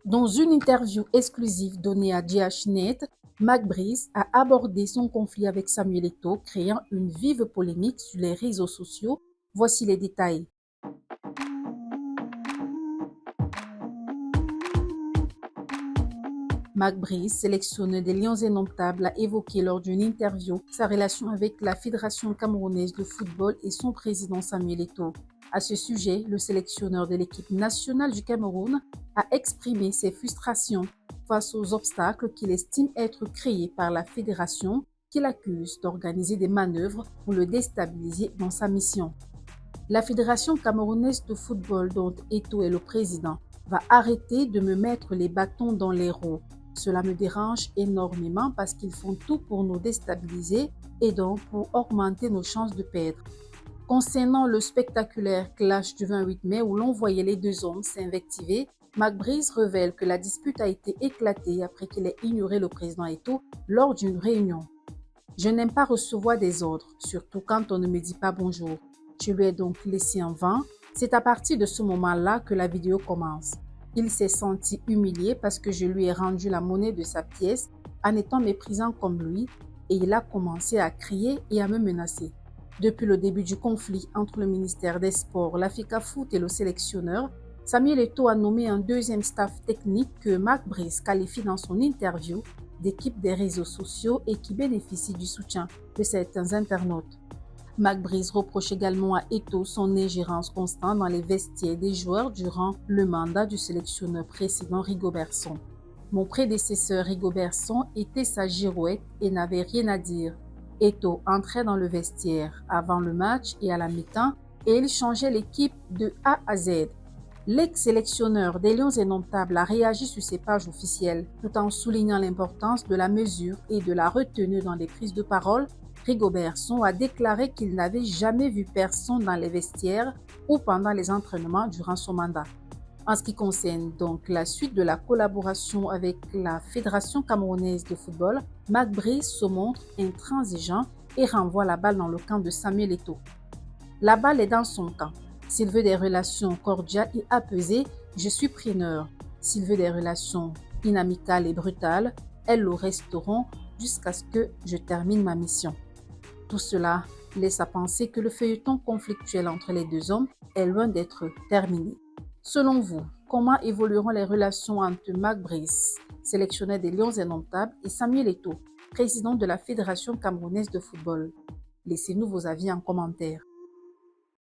Dans une interview exclusive donnée à DHNet, Marc Brice a abordé son conflit avec Samuel Eto'o, créant une vive polémique sur les réseaux sociaux. Voici les détails. Marc Brice, sélectionneur des Lions Indomptables, a évoqué lors d'une interview sa relation avec la Fédération camerounaise de football et son président Samuel Eto'o. À ce sujet, le sélectionneur de l'équipe nationale du Cameroun a exprimé ses frustrations face aux obstacles qu'il estime être créés par la fédération, qu'il accuse d'organiser des manœuvres pour le déstabiliser dans sa mission. La Fédération camerounaise de football, dont Eto'o est le président, va arrêter de me mettre les bâtons dans les roues. Cela me dérange énormément parce qu'ils font tout pour nous déstabiliser et donc pour augmenter nos chances de perdre. Concernant le spectaculaire clash du 28 mai où l'on voyait les deux hommes s'invectiver, Marc Brice révèle que la dispute a été éclatée après qu'il ait ignoré le président Eto'o lors d'une réunion. Je n'aime pas recevoir des ordres, surtout quand on ne me dit pas bonjour. Je lui ai donc laissé en vain. C'est à partir de ce moment-là que la vidéo commence. Il s'est senti humilié parce que je lui ai rendu la monnaie de sa pièce en étant méprisant comme lui et il a commencé à crier et à me menacer. Depuis le début du conflit entre le ministère des Sports, l'Africafoot et le sélectionneur, Samuel Eto'o a nommé un deuxième staff technique que Marc Brice qualifie dans son interview d'équipe des réseaux sociaux et qui bénéficie du soutien de certains internautes. Marc Brice reproche également à Eto'o son ingérence constante dans les vestiaires des joueurs durant le mandat du sélectionneur précédent Rigobert Song. Mon prédécesseur Rigobert Song était sa girouette et n'avait rien à dire. Eto'o entrait dans le vestiaire avant le match et à la mi-temps et il changeait l'équipe de A à Z. L'ex-sélectionneur des Lions Indomptables a réagi sur ses pages officielles tout en soulignant l'importance de la mesure et de la retenue dans les prises de parole. Rigobert Song a déclaré qu'il n'avait jamais vu personne dans les vestiaires ou pendant les entraînements durant son mandat. En ce qui concerne donc la suite de la collaboration avec la Fédération camerounaise de football, Marc Brice se montre intransigeant et renvoie la balle dans le camp de Samuel Eto'o. La balle est dans son camp. S'il veut des relations cordiales et apaisées, je suis preneur. S'il veut des relations inamicales et brutales, elles le resteront jusqu'à ce que je termine ma mission. Tout cela laisse à penser que le feuilleton conflictuel entre les deux hommes est loin d'être terminé. Selon vous, comment évolueront les relations entre Marc Brice, sélectionneur des Lions Indomptables, et Samuel Eto'o, président de la Fédération camerounaise de football? Laissez-nous vos avis en commentaire.